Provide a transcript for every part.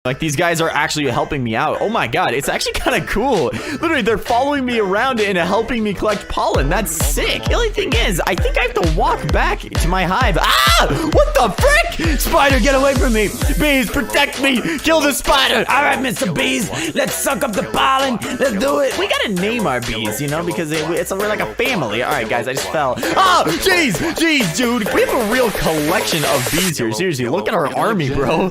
Like, these guys are actually helping me out. Oh my god, it's actually kind of cool. Literally, they're following me around and helping me collect pollen. That's sick. The only thing is, I think I have to walk back to my hive. Ah! What the frick? Spider, get away from me. Bees, protect me. Kill the spider. All right, Mr. Bees, let's suck up the pollen. Let's do it. We gotta name our bees, you know, because we're like a family. All right, guys, I just fell. Oh, jeez, dude. We have a real collection of bees here. Seriously, look at our army, bro.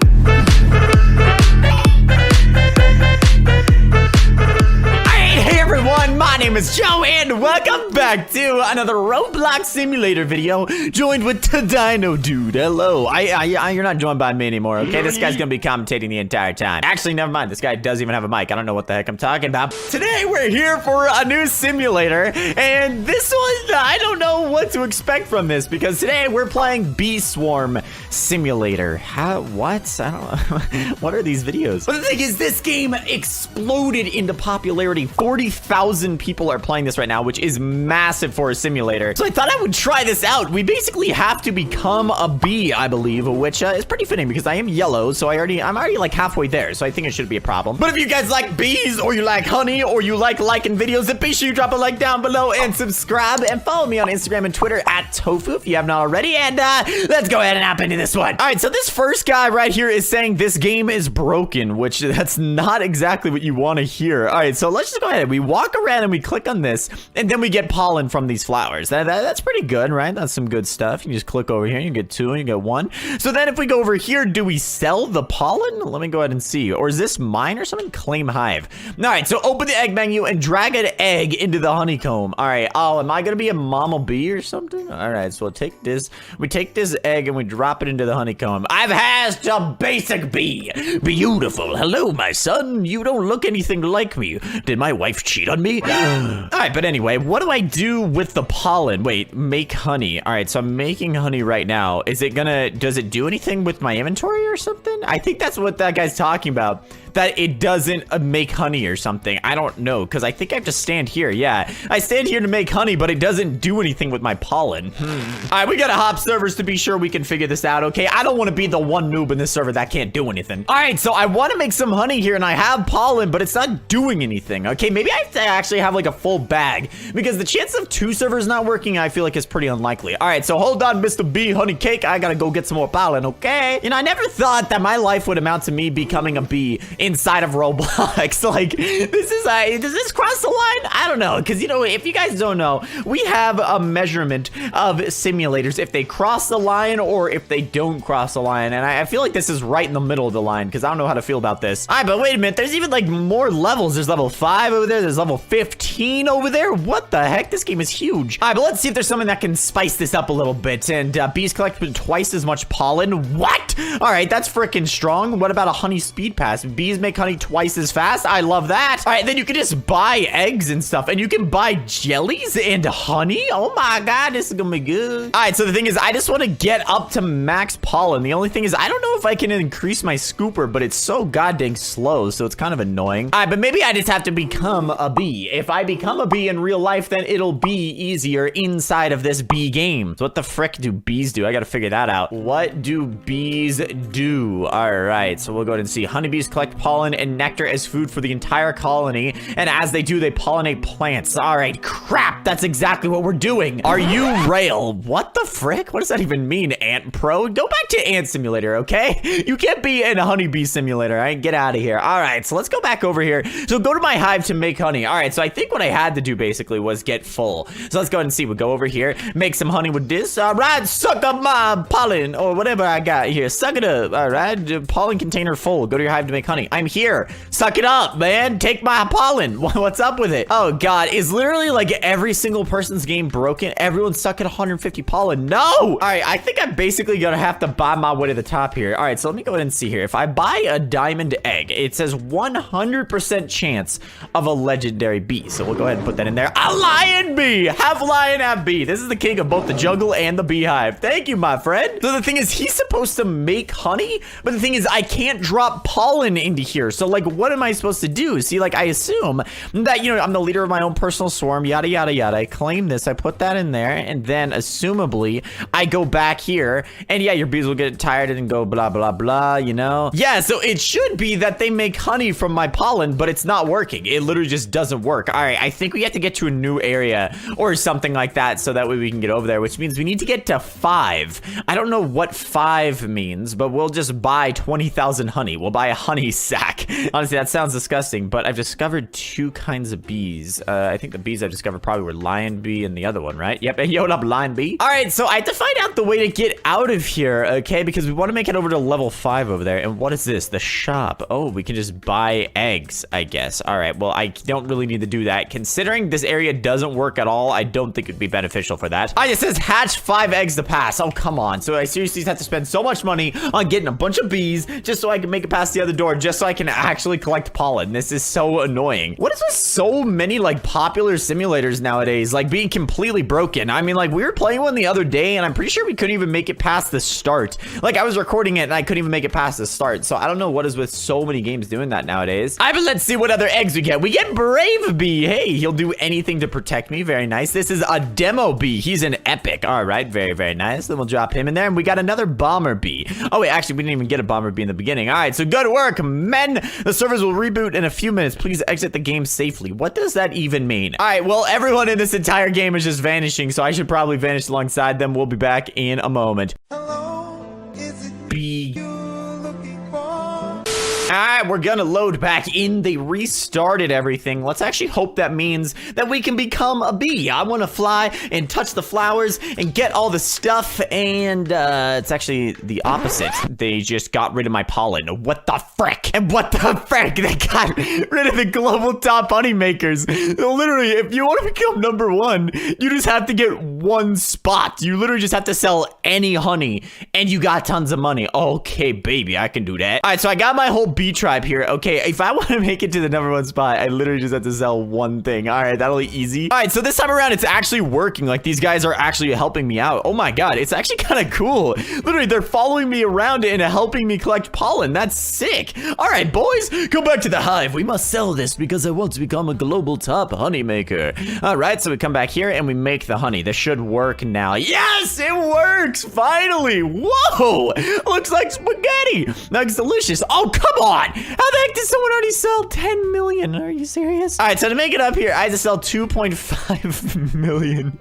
Hey everyone, my name is Joe and welcome back to another Roblox simulator video, joined with the Dino Dude. Hello. You're not joined by me anymore, okay? This guy's gonna be commentating the entire time. Actually, never mind. This guy doesn't even have a mic. I don't know what the heck I'm talking about. Today, we're here for a new simulator, and this one, I don't know what to expect from this, because today we're playing Bee Swarm Simulator. What? I don't know. What are these videos? But the thing is, this game exploded into popularity. 40,000 people are playing this right now, which is massive for a simulator. So I thought I would try this out. We basically have to become a bee, I believe, which is pretty fitting because I am yellow, so I'm already like halfway there, so I think it shouldn't be a problem. But if you guys like bees, or you like honey, or you like liking videos, then be sure you drop a like down below and subscribe and follow me on Instagram and Twitter at Tofuu if you have not already. And let's go ahead and hop into this one. All right, so this first guy right here is saying this game is broken, which that's not exactly what you want to hear. All right, so let's just go ahead. We walk around and we click on this, and then we get pollen from these flowers. That's pretty good, right? That's some good stuff. You just click over here, you get 2, and you get 1. So then if we go over here, do we sell the pollen? Let me go ahead and see. Or is this mine or something? Claim hive. All right, so open the egg menu and drag an egg into the honeycomb. All right. Oh, am I gonna be a mama bee or something? All right, so we'll take this. We take this egg and we drop it into the honeycomb. I've hatched a basic bee. Beautiful. Hello, my son. You don't look anything like me. Did my wife cheat on me? All right, but anyway, what do I do with the pollen? Wait, make honey. All right, so I'm making honey right now. Does it do anything with my inventory or something? I think that's what that guy's talking about. That it doesn't make honey or something. I don't know, because I think I have to stand here. Yeah, I stand here to make honey, but it doesn't do anything with my pollen. All right, we gotta hop servers to be sure we can figure this out, okay? I don't want to be the one noob in this server that can't do anything. All right, so I want to make some honey here, and I have pollen, but it's not doing anything, okay? Maybe I have to actually have like a full bag, because the chance of 2 servers not working, I feel like is pretty unlikely. All right, so hold on, Mr. B Honey Cake. I gotta go get some more pollen, okay? You know, I never thought that my life would amount to me becoming a bee inside of Roblox. Like, does this cross the line? I don't know, because, you know, if you guys don't know, we have a measurement of simulators if they cross the line or if they don't cross the line, and I feel like this is right in the middle of the line, because I don't know how to feel about this. All right, but wait a minute, there's even like more levels. There's level 5 over there, there's level 15 over there. What the heck? This game is huge. All right, but let's see if there's something that can spice this up a little bit. And bees collect twice as much pollen. What? All right, that's freaking strong. What about a honey speed pass? Bees make honey twice as fast. I love that. All right, then you can just buy eggs and stuff, and you can buy jellies and honey. Oh my god, this is gonna be good. All right, so the thing is, I just want to get up to max pollen. The only thing is, I don't know if I can increase my scooper, but it's so goddamn slow, so it's kind of annoying. All right, but maybe I just have to become a bee. If I become a bee in real life, then it'll be easier inside of this bee game. So what the frick do bees do? I gotta figure that out. What do bees do? All right, so we'll go ahead and see. Honeybees collect pollen and nectar as food for the entire colony, and as they do, they pollinate plants. All right, crap, that's exactly what we're doing. Are you rail? What the frick? What does that even mean, Ant Pro? Go back to Ant Simulator, okay? You can't be in a honeybee simulator. All right, get out of here. All right, so let's go back over here. So go to my hive to make honey. All right, so I think what I had to do basically was get full. So let's go ahead and see. We'll go over here, make some honey with this. All right, suck up my pollen or whatever I got here. Suck it up. All right, pollen container full. Go to your hive to make honey. I'm here. Suck it up, man. Take my pollen. What's up with it? Oh god, is literally like every single person's game broken? Everyone's stuck at 150 pollen. No! All right, I think I'm basically gonna have to buy my way to the top here. All right, so let me go ahead and see here. If I buy a diamond egg, it says 100% chance of a legendary bee. So we'll go ahead and put that in there. A lion bee! Have lion, have bee. This is the king of both the jungle and the beehive. Thank you, my friend. So the thing is, he's supposed to make honey, but the thing is, I can't drop pollen into find here. So like, what am I supposed to do? See, like, I assume that, you know, I'm the leader of my own personal swarm, yada, yada, yada. I claim this, I put that in there, and then assumably I go back here, and yeah, your bees will get tired and go blah, blah, blah, you know? Yeah, so it should be that they make honey from my pollen, but it's not working. It literally just doesn't work. All right, I think we have to get to a new area or something like that so that way we can get over there, which means we need to get to 5. I don't know what 5 means, but we'll just buy 20,000 honey. We'll buy a honey sack. Honestly, that sounds disgusting, but I've discovered 2 kinds of bees. I think the bees I've discovered probably were lion bee and the other one, right? Yep, yo, what up, lion bee? All right, so I have to find out the way to get out of here, okay? Because we want to make it over to level 5 over there. And what is this? The shop. Oh, we can just buy eggs, I guess. All right, well, I don't really need to do that. Considering this area doesn't work at all, I don't think it'd be beneficial for that. It says hatch 5 eggs to pass. Oh, come on. So I seriously have to spend so much money on getting a bunch of bees just so I can make it past the other door, just so I can actually collect pollen. This is so annoying. What is with so many like popular simulators nowadays, like being completely broken? I mean, like we were playing one the other day and I'm pretty sure we couldn't even make it past the start. Like I was recording it and I couldn't even make it past the start. So I don't know what is with so many games doing that nowadays. But let's see what other eggs we get. We get Brave Bee. Hey, he'll do anything to protect me. Very nice. This is a Demo Bee. He's an epic. All right, very, very nice. Then we'll drop him in there. And we got another Bomber Bee. Oh, wait, actually, we didn't even get a Bomber Bee in the beginning. All right, so good work, men. The servers will reboot in a few minutes. Please exit the game safely. What does that even mean? All right, well, everyone in this entire game is just vanishing, so I should probably vanish alongside them. We'll be back in a moment. Hello, is it Bee? All right, we're gonna load back in. They restarted everything. Let's actually hope that means that we can become a bee. I want to fly and touch the flowers and get all the stuff, and it's actually the opposite. They just got rid of my pollen. What the frick? And what the frick? They got rid of the global top honey makers. Literally, if you want to become number 1, you just have to get 1 spot. You literally just have to sell any honey, and you got tons of money. Okay, baby, I can do that. All right, so I got my whole bee tribe here. Okay, if I want to make it to the number 1 spot, I literally just have to sell 1 thing. All right, that'll be easy. All right, so this time around, it's actually working. Like, these guys are actually helping me out. Oh my god, it's actually kind of cool. Literally, they're following me around and helping me collect pollen. That's sick. All right, boys, go back to the hive. We must sell this because I want to become a global top honey maker. All right, so we come back here and we make the honey. This should work now. Yes, it works. Finally. Whoa, looks like spaghetti. That's delicious. Oh, come on. How the heck did someone already sell 10 million? Are you serious? All right, so to make it up here, I had to sell 2.5 million.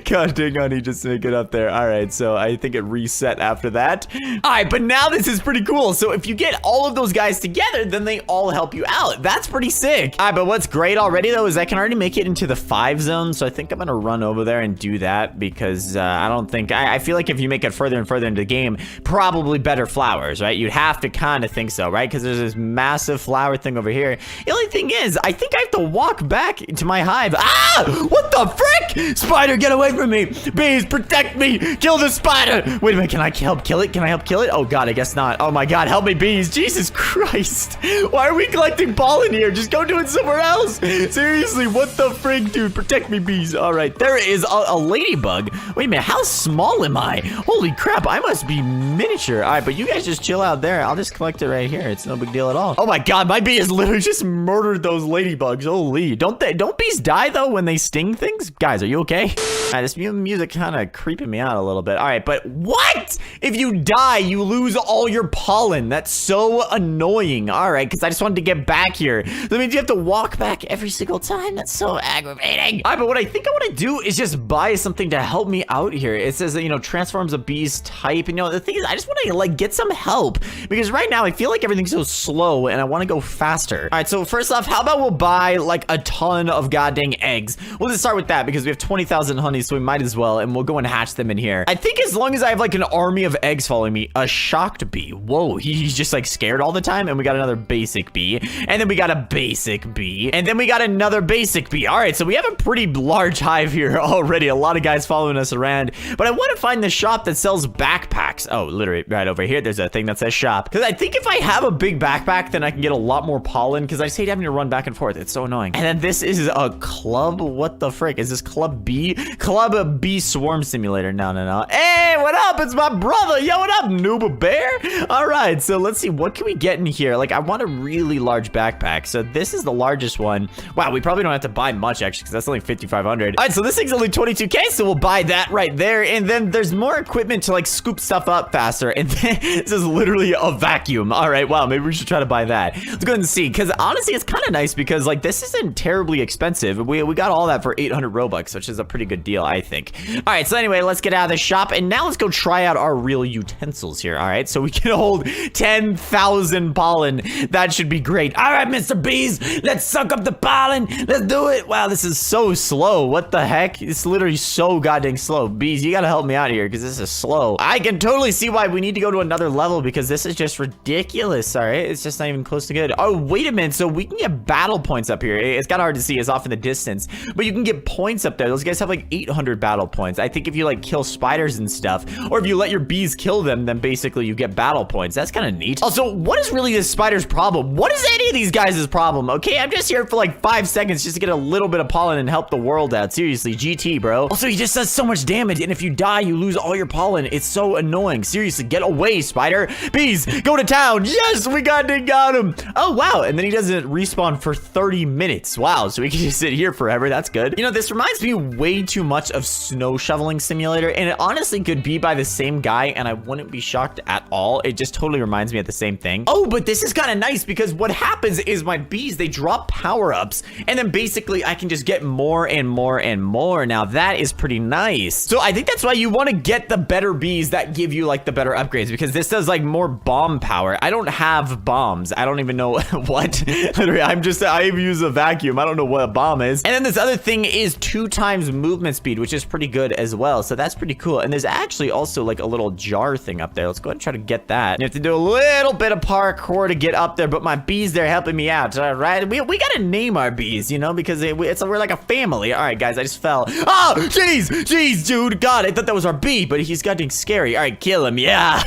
God dang honey, just to make it up there. All right, so I think it reset after that. All right, but now this is pretty cool. So if you get all of those guys together, then they all help you out. That's pretty sick. All right, but what's great already, though, is I can already make it into the 5 zone. So I think I'm going to run over there and do that because I don't think... I feel like if you make it further and further into the game, probably better flowers, right? You'd have to kind of think so, right? Because there's this massive flower thing over here. The only thing is, I think I have to walk back to my hive. Ah! What the frick? Spider, get away from me. Bees, protect me. Kill the spider. Wait a minute, can I help kill it? Can I help kill it? Oh god, I guess not. Oh my god, help me, bees. Jesus Christ. Why are we collecting pollen here? Just go do it somewhere else. Seriously, what the frick, dude? Protect me, bees. All right, there is a ladybug. Wait a minute, how small am I? Holy crap, I must be miniature. All right, but you guys just chill out there. I'll just collect it right here. It's no big deal at all. Oh my god, my bee has literally just murdered those ladybugs. Holy. Don't bees die though when they sting things? Guys, are you okay? All right, this music kind of creeping me out a little bit. All right, but what? If you die, you lose all your pollen. That's so annoying. All right, because I just wanted to get back here. That means you have to walk back every single time. That's so aggravating. All right, but what I think I want to do is just buy something to help me out here. It says that, you know, transforms a bee's type. And, you know, the thing is, I just want to, like, get some help. Because right now, I feel like everything's so slow and I want to go faster. All right, so first off, how about we'll buy, like, a ton of goddamn eggs? We'll just start with that because we have 20,000 honey, so we might as well. And we'll go and hatch them in here. I think as long as I have, like, an army of eggs following me, a shocked bee. Whoa, he's just, like, scared all the time. And we got another basic bee. And then we got a basic bee. And then we got another basic bee. All right, so we have a pretty large hive here already. A lot of guys following us around. But I want to find the shop that sells backpacks. Oh, literally right over here. There's a thing that says shop. Because I think if I have a big backpack, then I can get a lot more pollen. Because I just hate having to run back and forth. It's so annoying. And then this is a club. What the frick? Is this Club B? Club B Swarm Simulator. No. Hey, what up? It's my brother. Yo, what up, Nooba Bear? All right, so let's see. What can we get in here? Like, I want a really large backpack. So this is the largest one. Wow, we probably don't have to buy much, actually, because that's only 5,500. All right, so this thing's only 22K, so we'll buy that right there. And then there's more equipment to, like, scoop stuff up faster. And then this is literally a vacuum. All right, wow, maybe we should try to buy that. Let's go ahead and see, because honestly, it's kind of nice because, like, this isn't terribly expensive. We got all that for 800 Robux, which is a pretty good deal, I think. All right, so anyway, let's get out of the shop, and now let's go try out our real utensils here. All right, so we can hold 10,000 pollen. That should be great. All right, Mr. Bees, let's suck up the pollen. Let's do it. Wow, this is so slow. What the heck? It's literally so goddamn slow. Bees, you gotta help me out here because this is slow. I can totally see why we need to go to another level because this is just ridiculous. All right, it's just not even close to good. Oh, wait a minute. So we can get battle points up here. It's kind of hard to see. It's off in the distance, but you can get points up there. Those guys have like 800 battle points. I think if you like kill spiders and stuff, or if you let your bees kill them, then basically you get battle points. That's kind of neat. Also, what is really this spider's problem? What is any of these guys' problem? Okay, I'm just here for like 5 seconds just to get a little bit of pollen and help the world out. Seriously, GT, bro. Also, he just does so much damage, and if you die, you lose all your pollen. It's so annoying. Seriously, get away, spider. Bees, go to town. Yes, we got him. Oh, wow. And then he doesn't respawn for 30 minutes. Wow, so we can just sit here forever. That's good. You know, this reminds me way too much of Snow Shoveling Simulator, and it honestly could be by the same guy, and I wouldn't be shocked at all. It just totally reminds me of the same thing. Oh, but this is kind of nice because what happens is my bees, they drop power-ups, and then basically I can just get more and more and more. Now, that is pretty nice. So I think that's why you want to get the better bees that give you, like, the better upgrades, because this does, like, more bomb power. I don't have bombs. I don't even know what. Literally, I use a vacuum. I don't know what a bomb is. And then this other thing is 2 times movement speed, which is pretty good as well. So that's pretty cool. And there's actually also like a little jar thing up there. Let's go ahead and try to get that. You have to do a little bit of parkour to get up there, but my bees, they're helping me out. All right, we gotta name our bees, you know, because we're like a family. All right, guys, I just fell. Oh, jeez, dude. God, I thought that was our bee, but he's goddamn scary. All right, kill him. Yeah.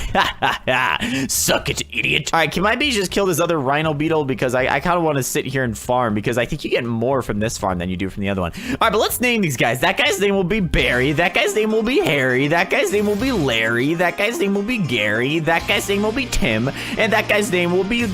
Suck it, idiot. All right, can my bees just kill this other rhino beetle? Because I kind of want to sit here and farm because I think you get more from this farm than you do from the other one. All right, but let's name these guys. That guy's name will be Barry. That guy's name will be Harry. That guy's name will be Larry. That guy's name will be Gary. That guy's name will be Tim. And that guy's name will be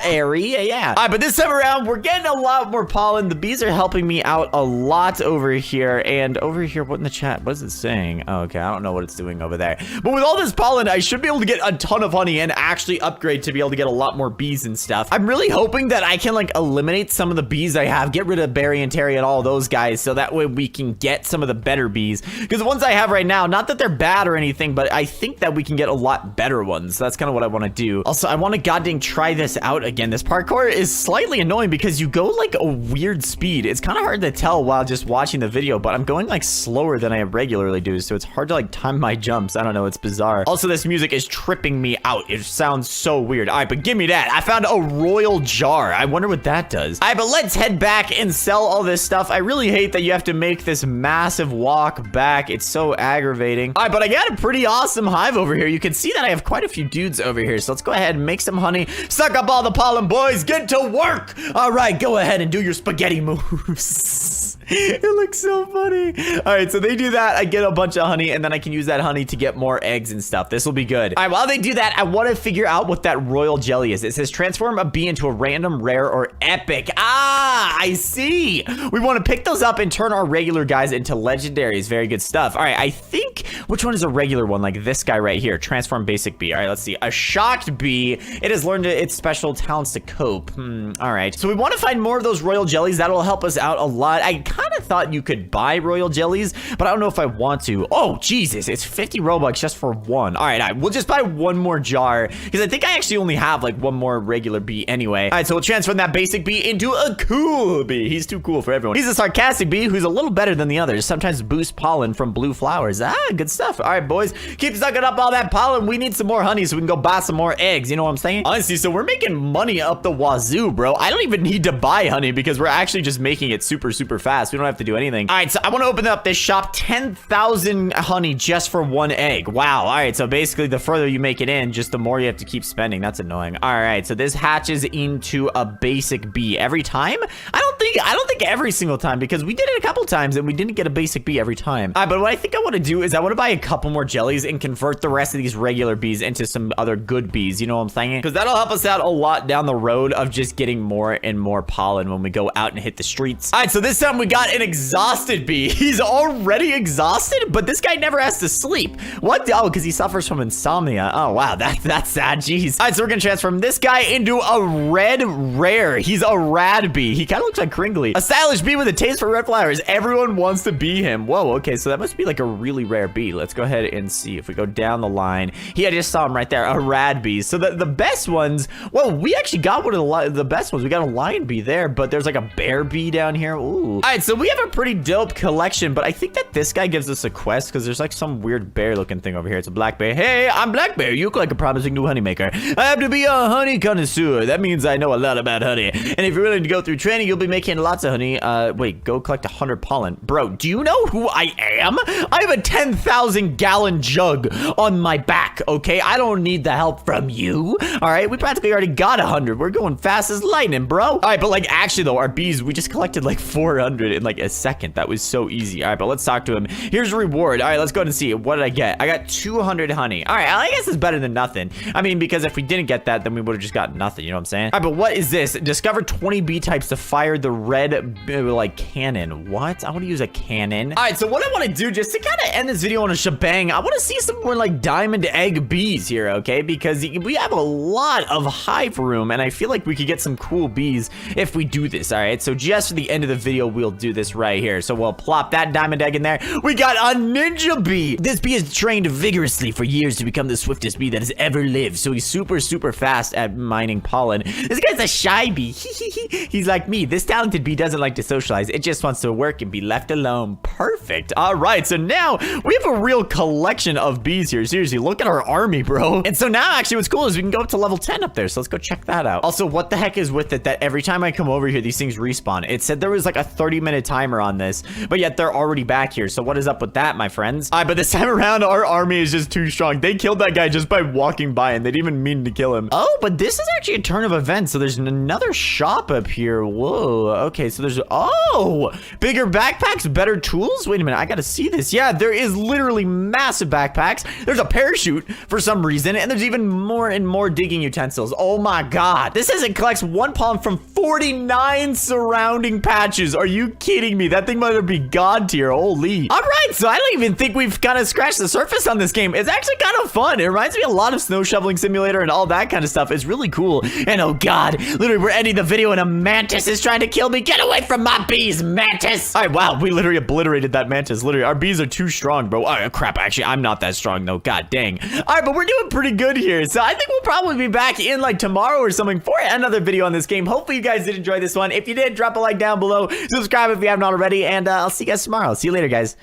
area. Yeah. All right, but this time around, we're getting a lot more pollen. The bees are helping me out a lot over here. And over here, what in the chat? What is it saying? Oh, okay, I don't know what it's doing over there. But with all this pollen, I should be able to get a ton of honey and actually upgrade to be able to get a lot more bees and stuff. I'm really hoping that I can like eliminate some of the bees I have, get rid of Barry and Terry and all those guys, so that way we can get some of the better bees. Because the ones I have right now, not that they're bad or anything, but I think that we can get a lot better ones. So that's kind of what I want to do. Also, I want to goddamn try this out again. This parkour is slightly annoying because you go like a weird speed. It's kind of hard to tell while just watching the video, but I'm going like slower than I regularly do, so it's hard to like time my jumps. I don't know, it's bizarre. Also, this music is tripping me out. It sounds so weird. All right, but give me that. I found a royal jar. I wonder what that does. All right, but let's head back and sell all this stuff. I really hate that you have to make this massive walk back. It's so aggravating. All right, but I got a pretty awesome hive over here. You can see that I have quite a few dudes over here, so let's go ahead and make some honey. Suck up all the pollen, boys. Get to work. All right, go ahead and do your spaghetti moves. It looks so funny. All right, so they do that. I get a bunch of honey, and then I can use that honey to get more eggs and stuff. This will be good. All right, while they do that, I want to figure out what that royal jelly is. It says transform a bee into a random, rare, or epic. Ah, I see. We want to pick those up and turn our regular guys into legendaries. Very good stuff. All right, I think, which one is a regular one? Like this guy right here, transform basic bee. All right, let's see. A shocked bee. It has learned its special talents to cope. All right, so we want to find more of those royal jellies. That'll help us out a lot. I kind of thought you could buy royal jellies, but I don't know if I want to. Oh, Jesus, it's 50 Robux just for one. All right, we'll just buy one more jar because I think I actually only have like one more regular bee anyway. All right, so we'll transform that basic bee into a cool bee. He's too cool for everyone. He's a sarcastic bee who's a little better than the others. Sometimes boost pollen from blue flowers. Ah, good stuff. All right, boys, keep sucking up all that pollen. We need some more honey so we can go buy some more eggs. You know what I'm saying? Honestly, so we're making money up the wazoo, bro. I don't even need to buy honey because we're actually just making it super, super fast. We don't have to do anything. All right, so I want to open up this shop. 10,000 honey just for one egg. Wow. All right, so basically the further you make it in, just the more you have to keep spending. That's annoying. All right, so this hatches into a basic bee every time. I don't think I don't think every single time, because we did it a couple times and we didn't get a basic bee every time. All right, but what I think I want to do is I want to buy a couple more jellies and convert the rest of these regular bees into some other good bees. You know what I'm saying? Because that'll help us out a lot down the road of just getting more and more pollen when we go out and hit the streets. All right, so this time we got an exhausted bee. He's already exhausted, but this guy never has to sleep. What? Oh, because he suffers from insomnia. Oh, wow, that's sad. Jeez. All right, so we're gonna transform this guy into a red rare. He's a rad bee. He kind of looks like Kringley. A stylish bee with a taste for red flowers. Everyone wants to be him. Whoa, okay, so that must be like a really rare bee. Let's go ahead and see if we go down the line. I just saw him right there, a rad bee. So the best ones, well, we actually got one of the best ones. We got a lion bee there, but there's like a bear bee down here. Ooh. All right, so we have a pretty dope collection, but I think that this guy gives us a quest because there's like some weird bear looking thing over here. It's a black bear. Hey, I'm Black Bear. You look like a promising new honey maker. I have to be a honey connoisseur. That means I know a lot about honey. And if you're willing to go through training, you'll be making lots of honey. Wait, go collect 100 pollen. Bro, do you know who I am? I have a 10,000 gallon jug on my back, okay? I don't need the help from you. All right, we practically already got 100. We're going fast as lightning, bro. All right, but like actually though, our bees, we just collected like 400 in like a second. That was so easy. All right, but let's talk to him. Here's a reward. All right, let's go ahead and see. What did I get? I got 200 honey. All right, I guess it's better than nothing. I mean, because if we didn't get that, then we would have just got nothing. You know what I'm saying? All right, but what is this? Discover 20 bee types to fire the red like cannon. What? I want to use a cannon. All right, so what I want to do just to kind of end this video on a shebang, I want to see some more like diamond egg bees here, okay? Because we have a lot of hive room, and I feel like we could get some cool bees if we do this. All right, so just for the end of the video, we'll do this right here. So we'll plop that diamond egg in there. We got a ninja bee. This bee has trained vigorously for years to become the swiftest bee that has ever lived. So he's super fast at mining pollen. This guy's a shy bee. He's like me. This talented bee doesn't like to socialize. It just wants to work and be left alone. Perfect. All right, so now we have a real collection of bees here. Seriously, look at our army, bro. And so now actually what's cool is we can go up to level 10 up there. So let's go check that out. Also, what the heck is with it that every time I come over here, these things respawn? It said there was like a 30-minute timer on this, but yet they're already back here. So what is up with that, my friends? All right, but this time around, our army is just too strong. They killed that guy just by walking by, and they didn't even mean to kill him. Oh, but this is actually a turn of events. So there's another shop up here. Whoa. Okay, so there's, oh, bigger backpacks, better tools. Wait a minute, I gotta see this. Yeah, there is literally massive backpacks. There's a parachute for some reason, and there's even more and more digging utensils. Oh my god. This says it collects 1 pollen from 49 surrounding patches. Are you kidding me? That thing might be god tier. Holy. All right, so I don't even think we've kind of scratched the surface on this game. It's actually kind of fun. It reminds me a lot of Snow Shoveling Simulator and all that kind of stuff. It's really cool. And oh god, literally we're ending the video and a mantis is trying to kill me. Get away from my bees, mantis. All right, wow, we literally obliterated that mantis. Literally, our bees are too strong, bro. Oh, crap, actually, I'm not that strong though. God dang. All right, but we're doing pretty good here. So I think we'll probably be back in like tomorrow or something for another video on this game. Hopefully you guys did enjoy this one. If you did, drop a like down below. Subscribe if you haven't already, and I'll see you guys tomorrow. See you later, guys.